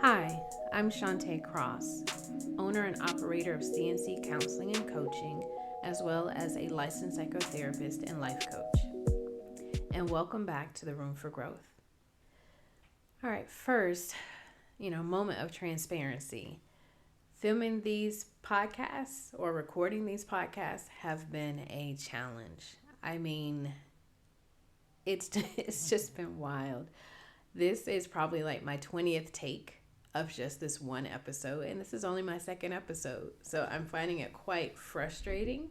Hi, I'm Shantae Cross, owner and operator of CNC Counseling and Coaching, as well as a licensed psychotherapist and life coach. And welcome back to the Room for Growth. All right, first, moment of transparency. Filming these podcasts or recording these podcasts have been a challenge. I mean, it's it's just been wild. This is probably like my 20th take of just this one episode, and this is only my second episode, so I'm finding it quite frustrating.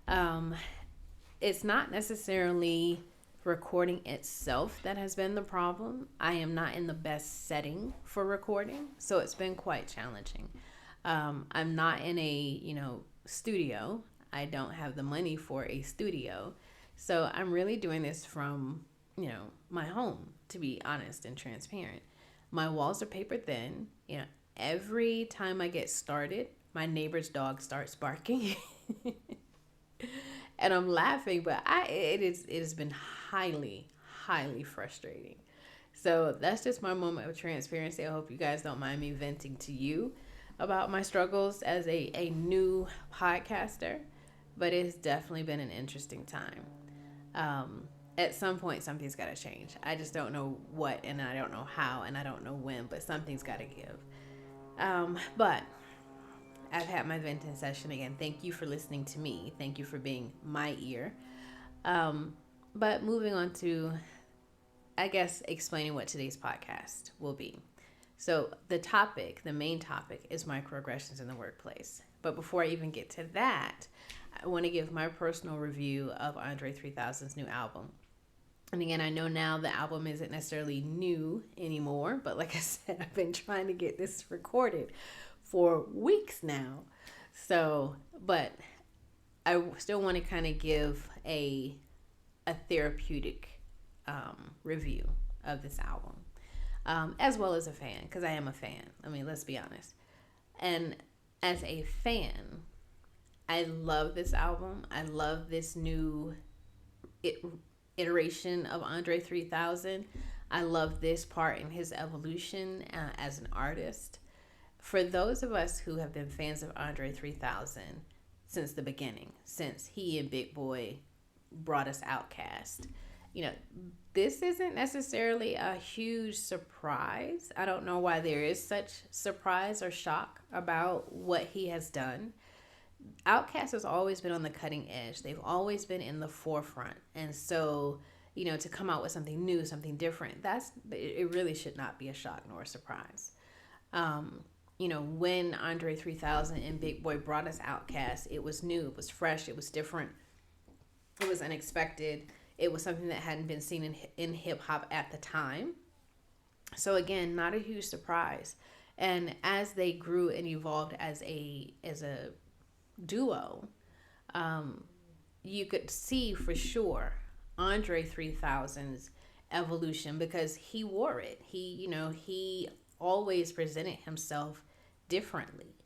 Um, it's not necessarily recording itself that has been the problem. I am not in the best setting for recording, so it's been quite challenging. I'm not in a studio. I don't have the money for a studio, so I'm really doing this from my home, to be honest and transparent. My walls are paper thin. Every time I get started, my neighbor's dog starts barking. And I'm laughing, but it has been highly frustrating. So that's just my moment of transparency. I hope you guys don't mind me venting to you about my struggles as a new podcaster, but it's definitely been an interesting time. At some point, something's got to change. I just don't know what, and I don't know how, and I don't know when, but something's got to give. But I've had my venting session again. Thank you for listening to me. Thank you for being my ear. But moving on to, I guess, explaining what today's podcast will be. So the main topic is microaggressions in the workplace. But before I even get to that, I want to give my personal review of Andre 3000's new album. And again, I know now the album isn't necessarily new anymore, but like I said, I've been trying to get this recorded for weeks now. So, but I still want to kind of give a therapeutic review of this album, as well as a fan, because I am a fan. I mean, let's be honest. And as a fan, I love this album. I love this new iteration of Andre 3000. I love this part in his evolution as an artist. For those of us who have been fans of Andre 3000 since the beginning, since he and Big Boi brought us Outkast, this isn't necessarily a huge surprise. I don't know why there is such surprise or shock about what he has done. Outkast has always been on the cutting edge. They've always been in the forefront. And so, to come out with something new, something different, it really should not be a shock nor a surprise. When Andre 3000 and Big Boi brought us Outkast, it was new, it was fresh, it was different, it was unexpected. It was something that hadn't been seen in hip hop at the time. So again, not a huge surprise. And as they grew and evolved as a duo, you could see for sure Andre 3000's evolution, because he wore it. He always presented himself differently.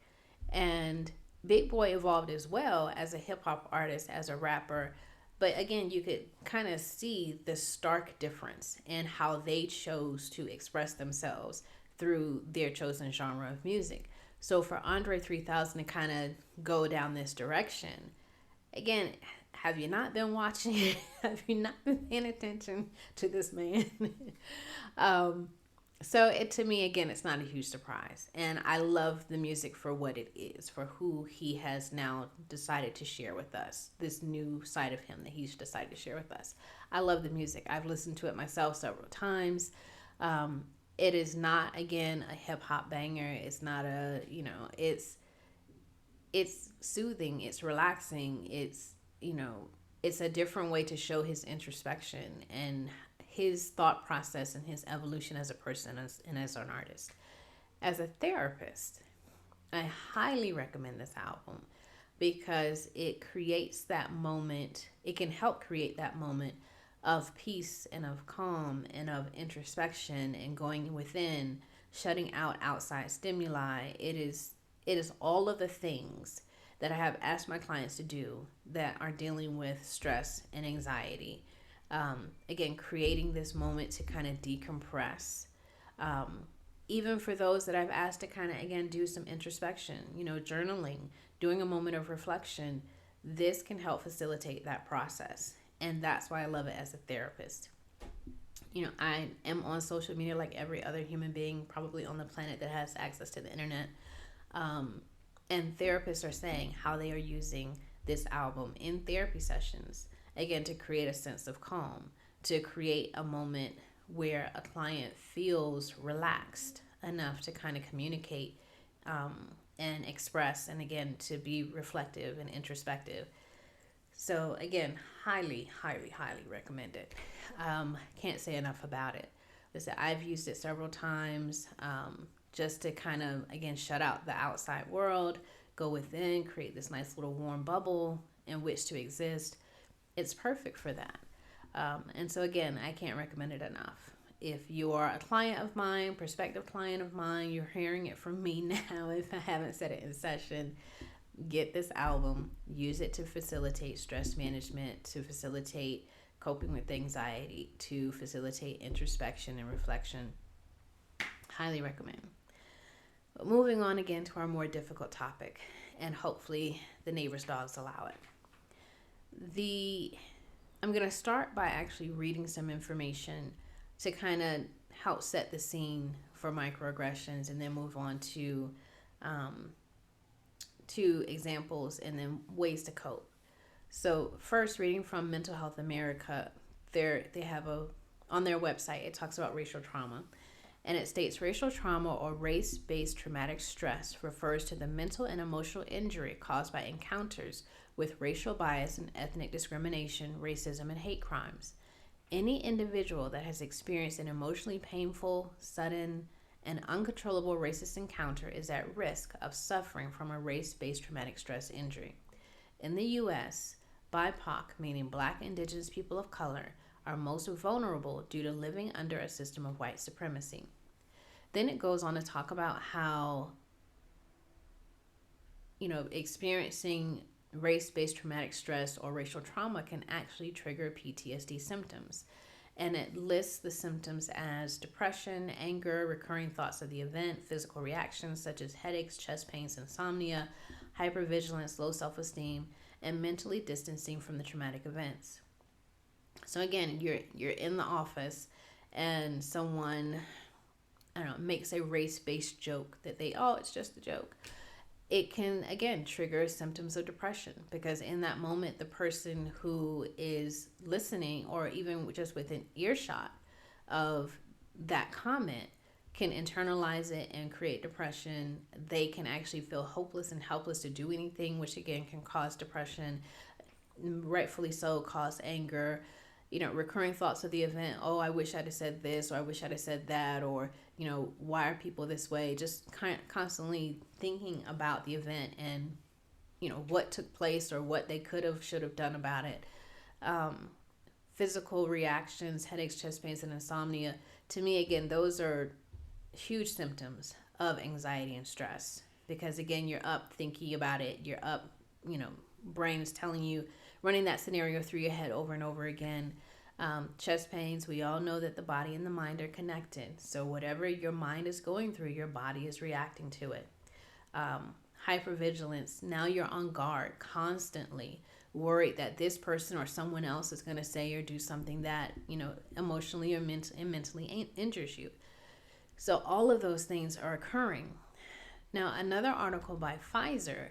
And Big Boi evolved as well as a hip hop artist, as a rapper. But again, you could kind of see the stark difference in how they chose to express themselves through their chosen genre of music. So for Andre 3000 to kind of go down this direction, again, have you not been watching? Have you not been paying attention to this man? So to me, again, it's not a huge surprise. And I love the music for what it is, for who he has now decided to share with us, this new side of him that he's decided to share with us. I love the music. I've listened to it myself several times. It is not, again, a hip hop banger. It's not it's soothing. It's relaxing. It's a different way to show his introspection and his thought process and his evolution as a person and as an artist. As a therapist, I highly recommend this album because it creates that moment. It can help create that moment of peace and of calm and of introspection and going within, shutting out outside stimuli. It is all of the things that I have asked my clients to do that are dealing with stress and anxiety. Again, creating this moment to kind of decompress, even for those that I've asked to kind of, again, do some introspection, journaling, doing a moment of reflection, this can help facilitate that process. And that's why I love it as a therapist. I am on social media like every other human being probably on the planet that has access to the internet. And therapists are saying how they are using this album in therapy sessions, again, to create a sense of calm, to create a moment where a client feels relaxed enough to kind of communicate and express, and again, to be reflective and introspective. So again, highly, highly, highly recommend it. Can't say enough about it. Listen, I've used it several times just to kind of, again, shut out the outside world, go within, create this nice little warm bubble in which to exist. It's perfect for that. And so again, I can't recommend it enough. If you are a client of mine, prospective client of mine, you're hearing it from me now. If I haven't said it in session, get this album, use it to facilitate stress management, to facilitate coping with anxiety, to facilitate introspection and reflection. Highly recommend. But moving on again to our more difficult topic, and hopefully the neighbor's dogs allow it. I'm going to start by actually reading some information to kind of help set the scene for microaggressions, and then move on to examples and then ways to cope. So first, reading from Mental Health America, they have on their website, it talks about racial trauma. And it states racial trauma or race-based traumatic stress refers to the mental and emotional injury caused by encounters with racial bias and ethnic discrimination, racism, and hate crimes. Any individual that has experienced an emotionally painful, sudden, and uncontrollable racist encounter is at risk of suffering from a race-based traumatic stress injury. In the U.S., BIPOC, meaning Black, Indigenous people of color, are most vulnerable due to living under a system of white supremacy. Then it goes on to talk about how, experiencing race-based traumatic stress or racial trauma can actually trigger PTSD symptoms. And it lists the symptoms as depression, anger, recurring thoughts of the event, physical reactions such as headaches, chest pains, insomnia, hypervigilance, low self-esteem, and mentally distancing from the traumatic events. So again, you're in the office and someone, makes a race-based joke that it's just a joke. It can, again, trigger symptoms of depression, because in that moment, the person who is listening or even just within earshot of that comment can internalize it and create depression. They can actually feel hopeless and helpless to do anything, which again can cause depression, rightfully so, cause anger. Recurring thoughts of the event. Oh, I wish I'd have said this, or I wish I'd have said that, or, why are people this way? Just constantly thinking about the event and, what took place or what they should have done about it. Physical reactions, headaches, chest pains, and insomnia. To me, again, those are huge symptoms of anxiety and stress, because again, you're up thinking about it. You're up, brain is telling you, running that scenario through your head over and over again. Chest pains, we all know that the body and the mind are connected. So whatever your mind is going through, your body is reacting to it. Hypervigilance, now you're on guard, constantly worried that this person or someone else is going to say or do something that, emotionally or mentally injures you. So all of those things are occurring. Now, another article by Pfizer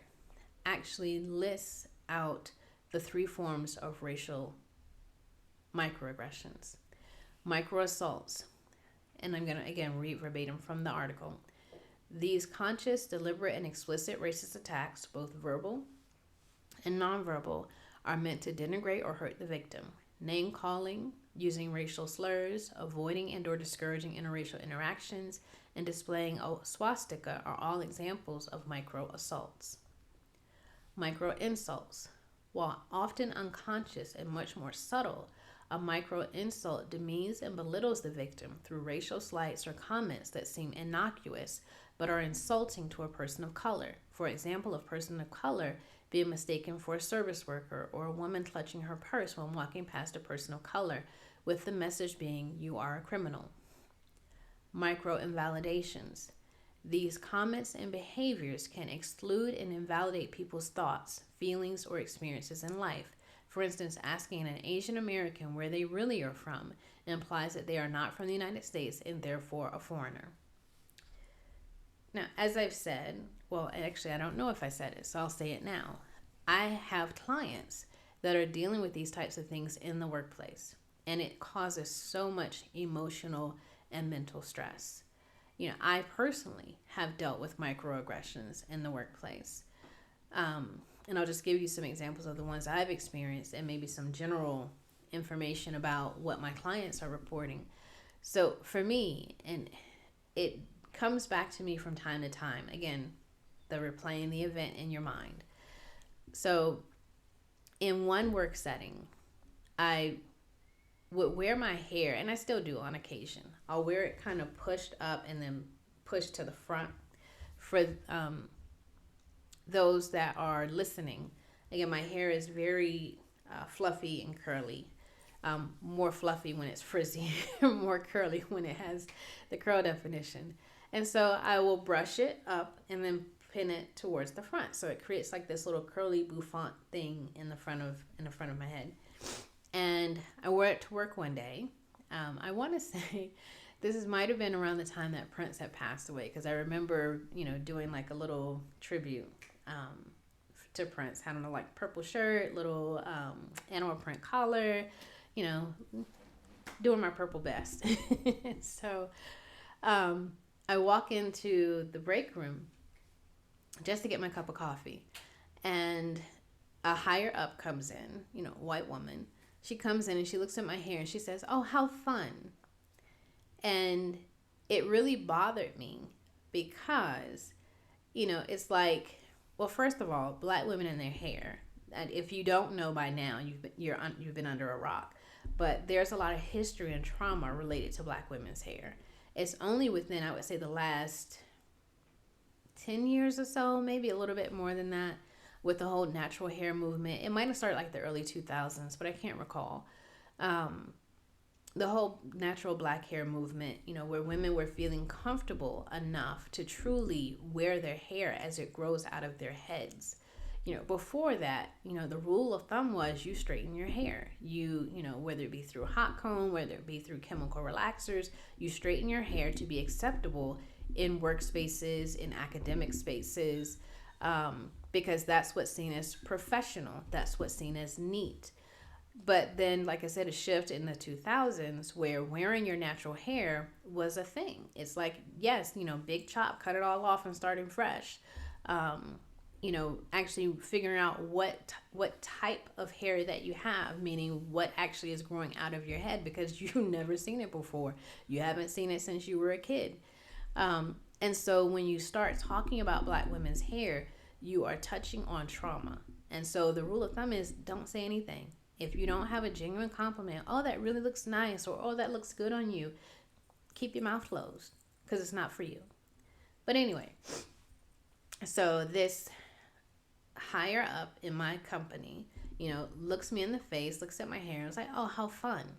actually lists out the 3 forms of racial microaggressions. Microassaults, and I'm going to again read verbatim from the article. These conscious, deliberate, and explicit racist attacks, both verbal and nonverbal, are meant to denigrate or hurt the victim. Name calling, using racial slurs, avoiding and or discouraging interracial interactions, and displaying a swastika are all examples of microassaults. Micro insults. While often unconscious and much more subtle, a micro insult demeans and belittles the victim through racial slights or comments that seem innocuous but are insulting to a person of color. For example, a person of color being mistaken for a service worker, or a woman clutching her purse when walking past a person of color, with the message being, "You are a criminal." micro invalidations. These comments and behaviors can exclude and invalidate people's thoughts, feelings, or experiences in life. For instance, asking an Asian American where they really are from implies that they are not from the United States and therefore a foreigner. Now, as I've said, well, actually, I don't know if I said it, so I'll say it now. I have clients that are dealing with these types of things in the workplace, and it causes so much emotional and mental stress. I personally have dealt with microaggressions in the workplace. And I'll just give you some examples of the ones I've experienced and maybe some general information about what my clients are reporting. So for me, and it comes back to me from time to time, again, the replaying the event in your mind. So in one work setting, I would wear my hair, and I still do on occasion. I'll wear it kind of pushed up and then pushed to the front for those that are listening. Again, my hair is very fluffy and curly. More fluffy when it's frizzy, more curly when it has the curl definition. And so I will brush it up and then pin it towards the front, so it creates like this little curly bouffant thing in the front of my head. And I wore it to work one day. I want to say this might have been around the time that Prince had passed away, because I remember doing like a little tribute to Prince. I don't know, like purple shirt, little animal print collar, doing my purple best. So I walk into the break room just to get my cup of coffee, and a higher up comes in, white woman. She comes in and she looks at my hair and she says, "Oh, how fun." And it really bothered me because, it's like, well, first of all, Black women and their hair. And if you don't know by now, you've been under a rock. But there's a lot of history and trauma related to Black women's hair. It's only within, I would say, the last 10 years or so, maybe a little bit more than that, with the whole natural hair movement. It might have started like the early 2000s, but I can't recall. The whole natural Black hair movement, where women were feeling comfortable enough to truly wear their hair as it grows out of their heads. Before that, the rule of thumb was you straighten your hair. Whether it be through a hot comb, whether it be through chemical relaxers, you straighten your hair to be acceptable in workspaces, in academic spaces, because that's what's seen as professional. That's what's seen as neat. But then, like I said, a shift in the 2000s where wearing your natural hair was a thing. It's like, yes, big chop, cut it all off and starting fresh. Actually figuring out what type of hair that you have, meaning what actually is growing out of your head, because you've never seen it before. You haven't seen it since you were a kid. And so when you start talking about Black women's hair, you are touching on trauma. And so the rule of thumb is don't say anything. If you don't have a genuine compliment, "Oh, that really looks nice," or "Oh, that looks good on you," keep your mouth closed, because it's not for you. But anyway, so this higher up in my company, looks me in the face, looks at my hair, and is like, "Oh, how fun."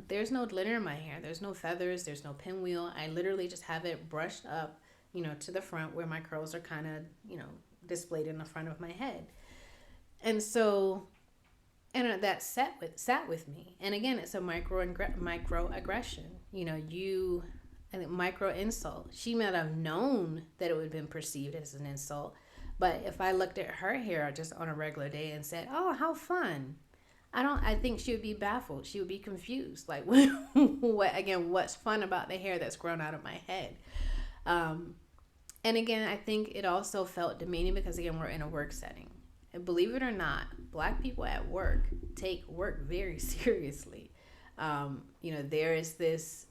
There's no glitter in my hair. There's no feathers. There's no pinwheel. I literally just have it brushed up, to the front where my curls are kind of, displayed in the front of my head. And so, and that sat with me. And again, it's a microaggression. I think micro insult. She might have known that it would have been perceived as an insult. But if I looked at her hair just on a regular day and said, "Oh, how fun," I think she would be baffled. She would be confused. Like, what's fun about the hair that's grown out of my head? And again, I think it also felt demeaning because, again, we're in a work setting. And believe it or not, Black people at work take work very seriously. There is this,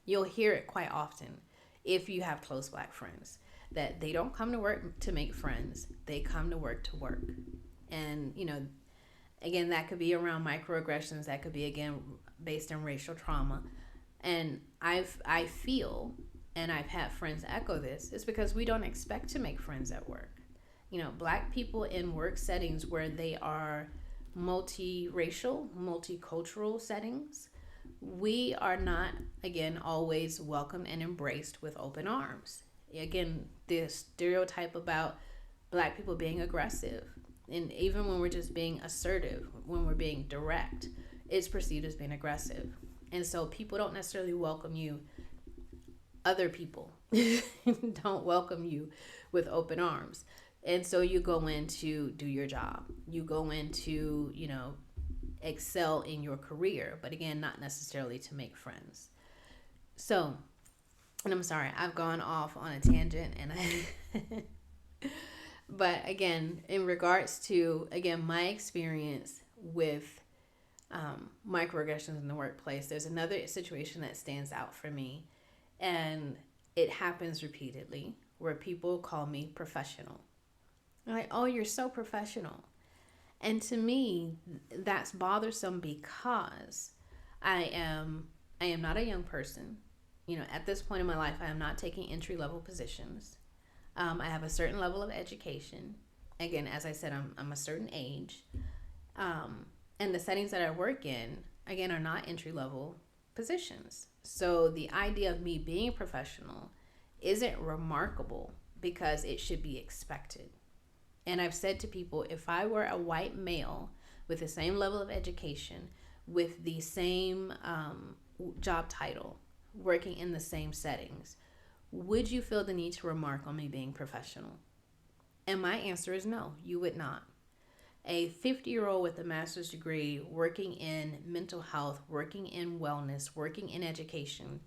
you'll hear it quite often if you have close Black friends, that they don't come to work to make friends. They come to work to work. And, again, that could be around microaggressions. That could be, again, based on racial trauma. And I feel, and I've had friends echo this, it's because we don't expect to make friends at work. Black people in work settings where they are multiracial, multicultural settings, we are not, again, always welcomed and embraced with open arms. Again, the stereotype about Black people being aggressive, and even when we're just being assertive, when we're being direct, it's perceived as being aggressive. And so people don't necessarily welcome you, other people don't welcome you with open arms. And so you go in to do your job. You go in to, excel in your career, but again, not necessarily to make friends. So, and I'm sorry, I've gone off on a tangent, and but again, in regards to, again, my experience with microaggressions in the workplace, there's another situation that stands out for me, and it happens repeatedly, where people call me professional. They're like, oh, you're so professional. And to me, that's bothersome because I am not a young person. At this point in my life, I am not taking entry level positions. I have a certain level of education. Again, as I said, I'm a certain age. And the settings that I work in, again, are not entry level positions. So the idea of me being professional isn't remarkable because it should be expected. And I've said to people, if I were a white male with the same level of education, with the same job title, working in the same settings, would you feel the need to remark on me being professional? And my answer is no, you would not. A 50-year-old with a master's degree, working in mental health, working in wellness, working in education,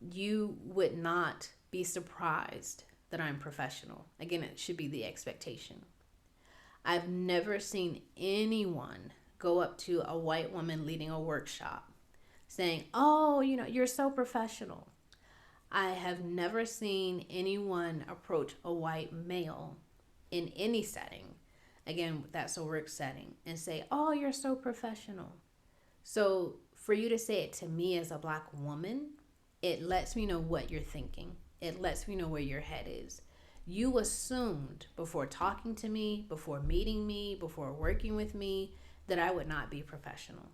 you would not be surprised that I'm professional. Again, it should be the expectation. I've never seen anyone go up to a white woman leading a workshop saying, oh, you're so professional. I have never seen anyone approach a white male in any setting, again, that's a work setting, and say, oh, you're so professional. So for you to say it to me as a Black woman, it lets me know what you're thinking. It lets me know where your head is. You assumed before talking to me, before meeting me, before working with me, that I would not be professional.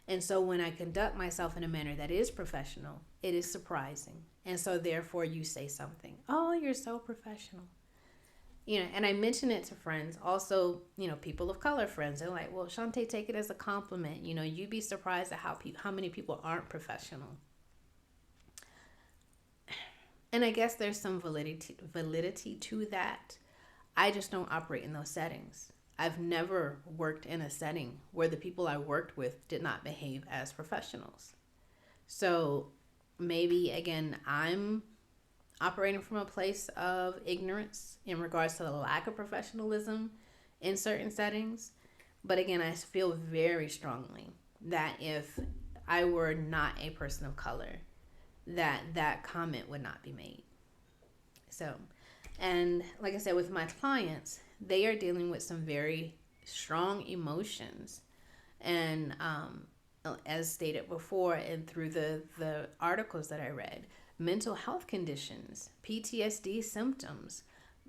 And so when I conduct myself in a manner that is professional, it is surprising. And so therefore you say something, oh, you're so professional. And I mention it to friends, also, people of color friends. They're like, well, Shantae, take it as a compliment. You'd be surprised at how many people aren't professional. And I guess there's some validity to that. I just don't operate in those settings. I've never worked in a setting where the people I worked with did not behave as professionals. So maybe, again, I'm operating from a place of ignorance in regards to the lack of professionalism in certain settings. But again, I feel very strongly that if I were not a person of color, that comment would not be made. So, and like I said, with my clients, they are dealing with some very strong emotions. And as stated before and through the articles that I read, mental health conditions, PTSD symptoms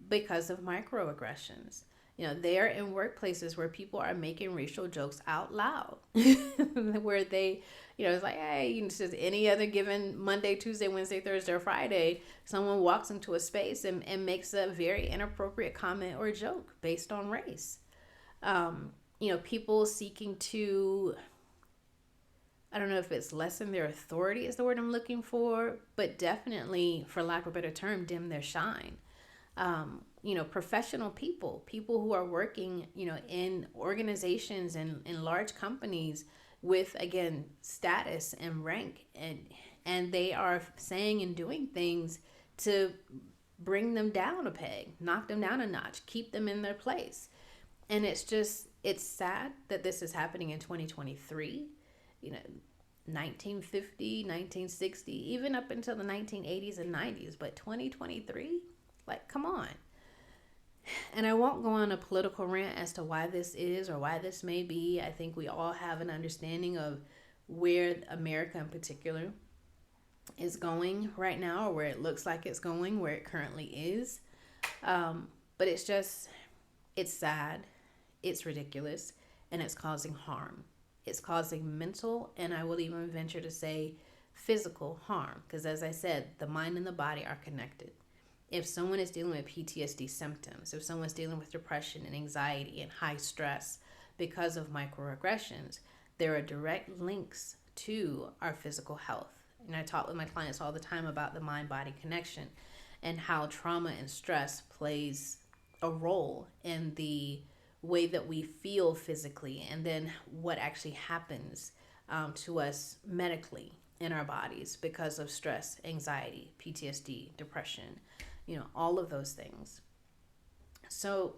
because of microaggressions. They are in workplaces where people are making racial jokes out loud, where they, it's like, hey, it's just any other given Monday, Tuesday, Wednesday, Thursday, or Friday, someone walks into a space and makes a very inappropriate comment or joke based on race. People seeking to, I don't know if it's lessen their authority is the word I'm looking for, but definitely, for lack of a better term, dim their shine. Professional people who are working, in organizations and in large companies with, again, status and rank, and they are saying and doing things to bring them down a peg, knock them down a notch, keep them in their place. And it's sad that this is happening in 2023, 1950, 1960, even up until the 1980s and 90s, but 2023, like, come on. And I won't go on a political rant as to why this is or why this may be. I think we all have an understanding of where America in particular is going right now, or where it looks like it's going, where it currently is. But it's sad, it's ridiculous, and it's causing harm. It's causing mental, and I will even venture to say physical harm. Because as I said, the mind and the body are connected. If someone is dealing with PTSD symptoms, if someone's dealing with depression and anxiety and high stress because of microaggressions, there are direct links to our physical health. And I talk with my clients all the time about the mind-body connection and how trauma and stress plays a role in the way that we feel physically, and then what actually happens to us medically in our bodies because of stress, anxiety, PTSD, depression, all of those things. So,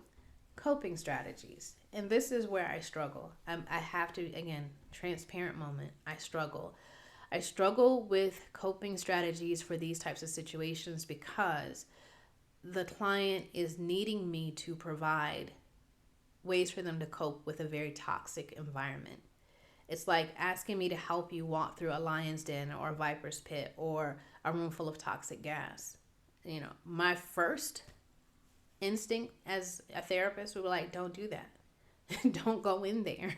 coping strategies. And this is where I struggle. I have to, again, transparent moment, I struggle. I struggle with coping strategies for these types of situations because the client is needing me to provide ways for them to cope with a very toxic environment. It's like asking me to help you walk through a lion's den or a viper's pit or a room full of toxic gas. My first instinct as a therapist would be like, don't do that. Don't go in there.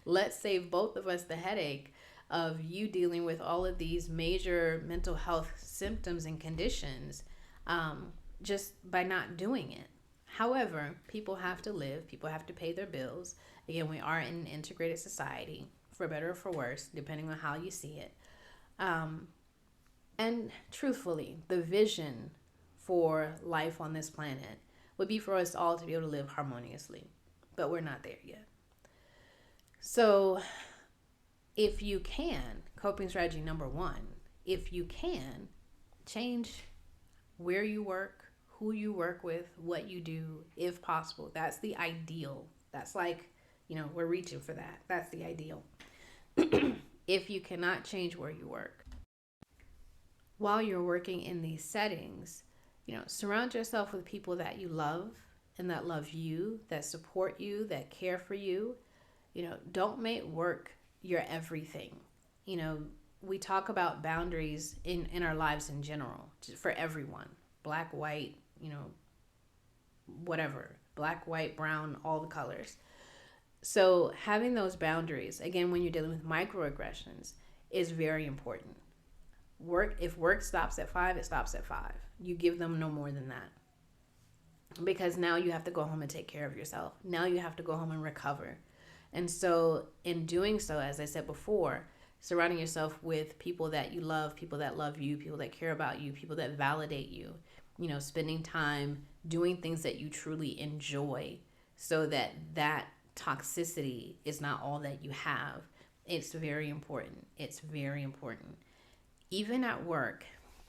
Let's save both of us the headache of you dealing with all of these major mental health symptoms and conditions just by not doing it. However, people have to live. People have to pay their bills. Again, we are in an integrated society, for better or for worse, depending on how you see it. And truthfully, the vision for life on this planet would be for us all to be able to live harmoniously. But we're not there yet. So if you can, coping strategy number one, if you can, change where you work, who you work with, what you do, if possible. That's the ideal. That's like, we're reaching for that. That's the ideal. If you cannot change where you work, while you're working in these settings, surround yourself with people that you love and that love you, that support you, that care for you. Don't make work your everything. We talk about boundaries in our lives in general, for everyone, black, white, whatever, black, white, brown, all the colors. So having those boundaries, again, when you're dealing with microaggressions, is very important. If work stops at 5, it stops at 5. You give them no more than that. Because now you have to go home and take care of yourself. Now you have to go home and recover. And so in doing so, as I said before, surrounding yourself with people that you love, people that love you, people that care about you, people that validate you, spending time doing things that you truly enjoy so that toxicity is not all that you have. It's very important. It's very important. Even at work,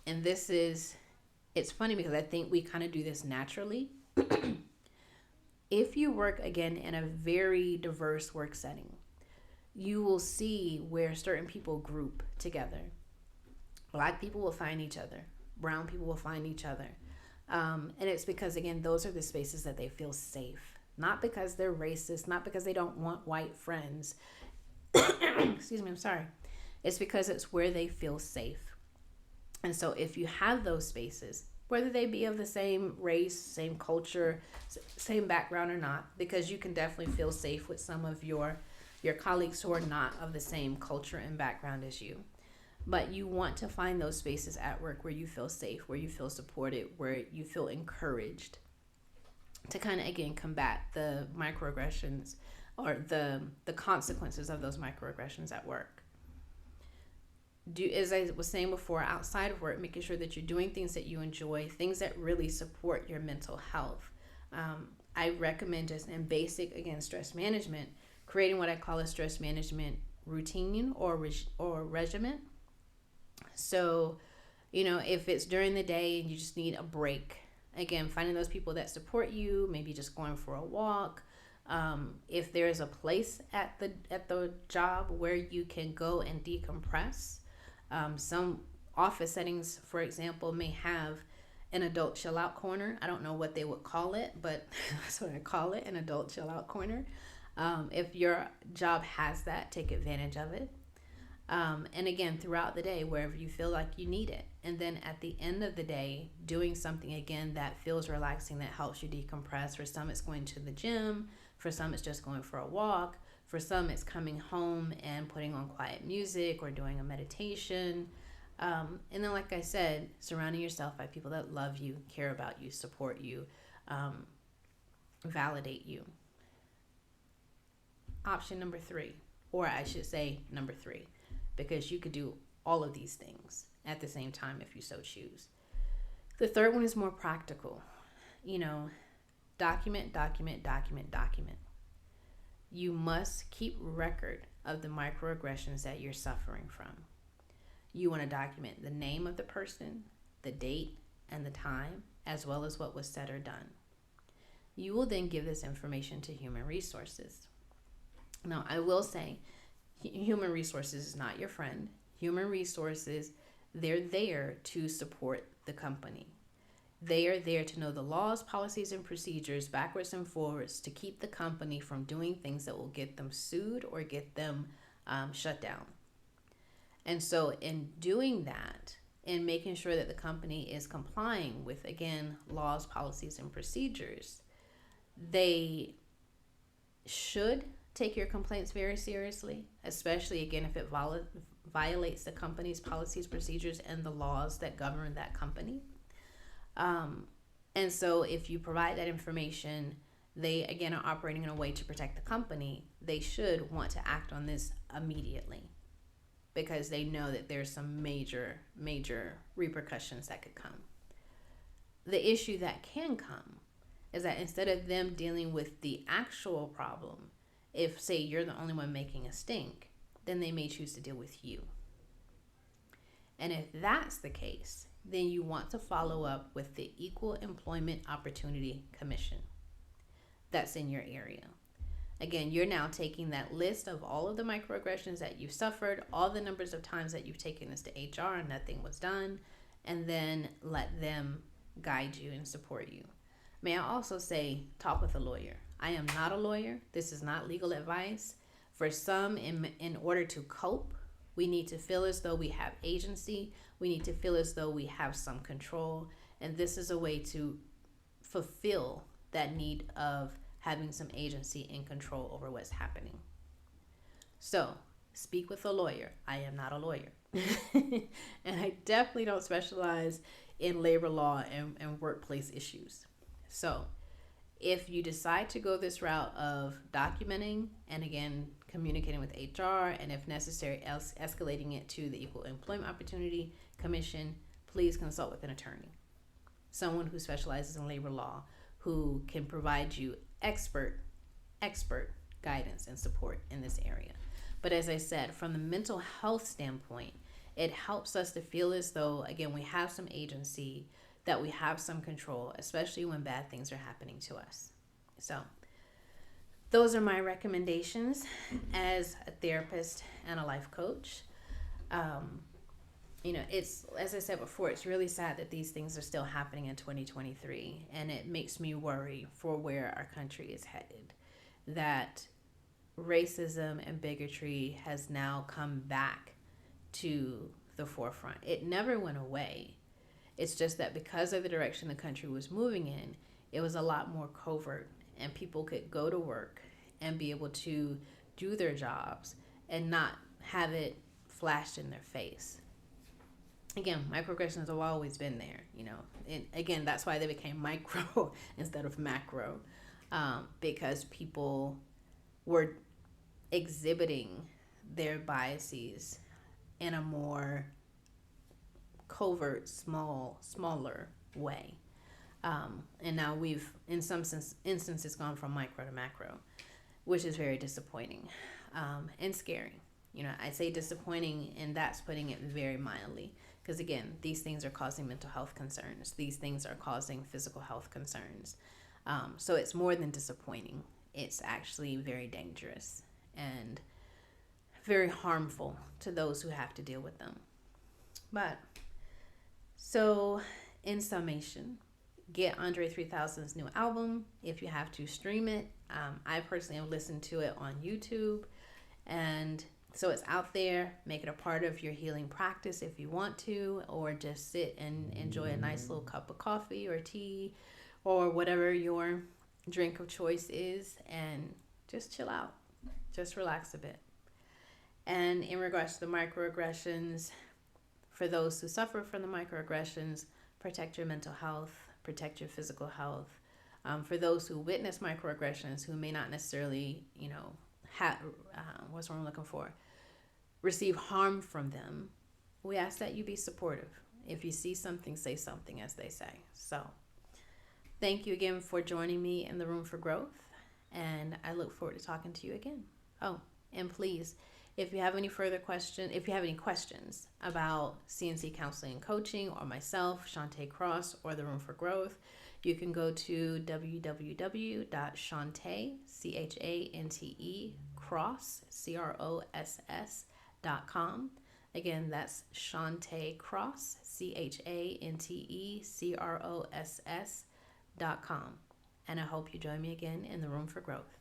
and it's funny because I think we kind of do this naturally. If you work, again, in a very diverse work setting, you will see where certain people group together. Black people will find each other. Brown people will find each other. And it's because, again, those are the spaces that they feel safe. Not because they're racist, not because they don't want white friends. Excuse me, I'm sorry. It's because it's where they feel safe. And so if you have those spaces, whether they be of the same race, same culture, same background or not, because you can definitely feel safe with some of your colleagues who are not of the same culture and background as you. But you want to find those spaces at work where you feel safe, where you feel supported, where you feel encouraged to kind of, again, combat the microaggressions or the consequences of those microaggressions at work. As I was saying before, outside of work, making sure that you're doing things that you enjoy, things that really support your mental health. I recommend, just in basic, again, stress management, creating what I call a stress management routine or regimen. So, if it's during the day and you just need a break, again, finding those people that support you, maybe just going for a walk. If there's a place at the job where you can go and decompress. Some office settings, for example, may have an adult chill out corner. I don't know what they would call it, but that's what I call it, an adult chill out corner. If your job has that, take advantage of it. And again, throughout the day, wherever you feel like you need it. And then at the end of the day, doing something, again, that feels relaxing, that helps you decompress. For some, it's going to the gym. For some, it's just going for a walk. For some, it's coming home and putting on quiet music or doing a meditation. And then, like I said, surrounding yourself by people that love you, care about you, support you, validate you. Option number 3, or I should say number 3, because you could do all of these things at the same time if you so choose. The third one is more practical. Document, document, document, document. You must keep record of the microaggressions that you're suffering from. You want to document the name of the person, the date, and the time, as well as what was said or done. You will then give this information to human resources. Now, I will say, human resources is not your friend. Human resources, they're there to support the company. They are there to know the laws, policies, and procedures backwards and forwards to keep the company from doing things that will get them sued or get them shut down. And so in doing that, in making sure that the company is complying with, again, laws, policies, and procedures, they should take your complaints very seriously, especially, again, if it violates the company's policies, procedures, and the laws that govern that company. And so if you provide that information, they, again, are operating in a way to protect the company. They should want to act on this immediately, because they know that there's some major repercussions that could come. The issue that can come is that instead of them dealing with the actual problem, if, say, you're the only one making a stink, then they may choose to deal with you. And if that's the case, then you want to follow up with the Equal Employment Opportunity Commission that's in your area. Again, you're now taking that list of all of the microaggressions that you've suffered, all the numbers of times that you've taken this to HR and nothing was done, and then let them guide you and support you. May I also say, talk with a lawyer. I am not a lawyer. This is not legal advice. For some, in order to cope, we need to feel as though we have agency. We need to feel as though we have some control. And this is a way to fulfill that need of having some agency and control over what's happening. So, speak with a lawyer. I am not a lawyer. And I definitely don't specialize in labor law and workplace issues. So, if you decide to go this route of documenting and, again, communicating with HR, and if necessary, escalating it to the Equal Employment Opportunity Commission, please consult with an attorney, someone who specializes in labor law, who can provide you expert guidance and support in this area. But as I said, from the mental health standpoint, it helps us to feel as though, again, we have some agency, that we have some control, especially when bad things are happening to us. So those are my recommendations as a therapist and a life coach. It's, as I said before, it's really sad that these things are still happening in 2023, and it makes me worry for where our country is headed, that racism and bigotry has now come back to the forefront. It never went away. It's just that because of the direction the country was moving in, it was a lot more covert, and people could go to work and be able to do their jobs and not have it flashed in their face. Again, microaggressions have always been there, and again, that's why they became micro instead of macro, because people were exhibiting their biases in a more covert, smaller way. And now we've, in some instances, gone from micro to macro, which is very disappointing and scary. I say disappointing, and that's putting it very mildly, because again, these things are causing mental health concerns. These things are causing physical health concerns. So it's more than disappointing. It's actually very dangerous and very harmful to those who have to deal with them. But so, in summation, get Andre 3000's new album. If you have to, stream it. I personally have listened to it on YouTube, and so it's out there. Make it a part of your healing practice if you want to, or just sit and enjoy a nice little cup of coffee or tea or whatever your drink of choice is, and just chill out. Just relax a bit. And in regards to the microaggressions, for those who suffer from the microaggressions, protect your mental health, protect your physical health. For those who witness microaggressions, who may not necessarily, what's what I'm looking for, receive harm from them, we ask that you be supportive. If you see something, say something, as they say. So, thank you again for joining me in the Room for Growth, and I look forward to talking to you again. Oh, and please, if you have any questions about CNC Counseling and Coaching or myself, Shantae Cross, or the Room for Growth, you can go to www.chante, Cross, CROSS.com. Again, that's Shantae Cross, CHANTE CROSS.com. And I hope you join me again in the Room for Growth.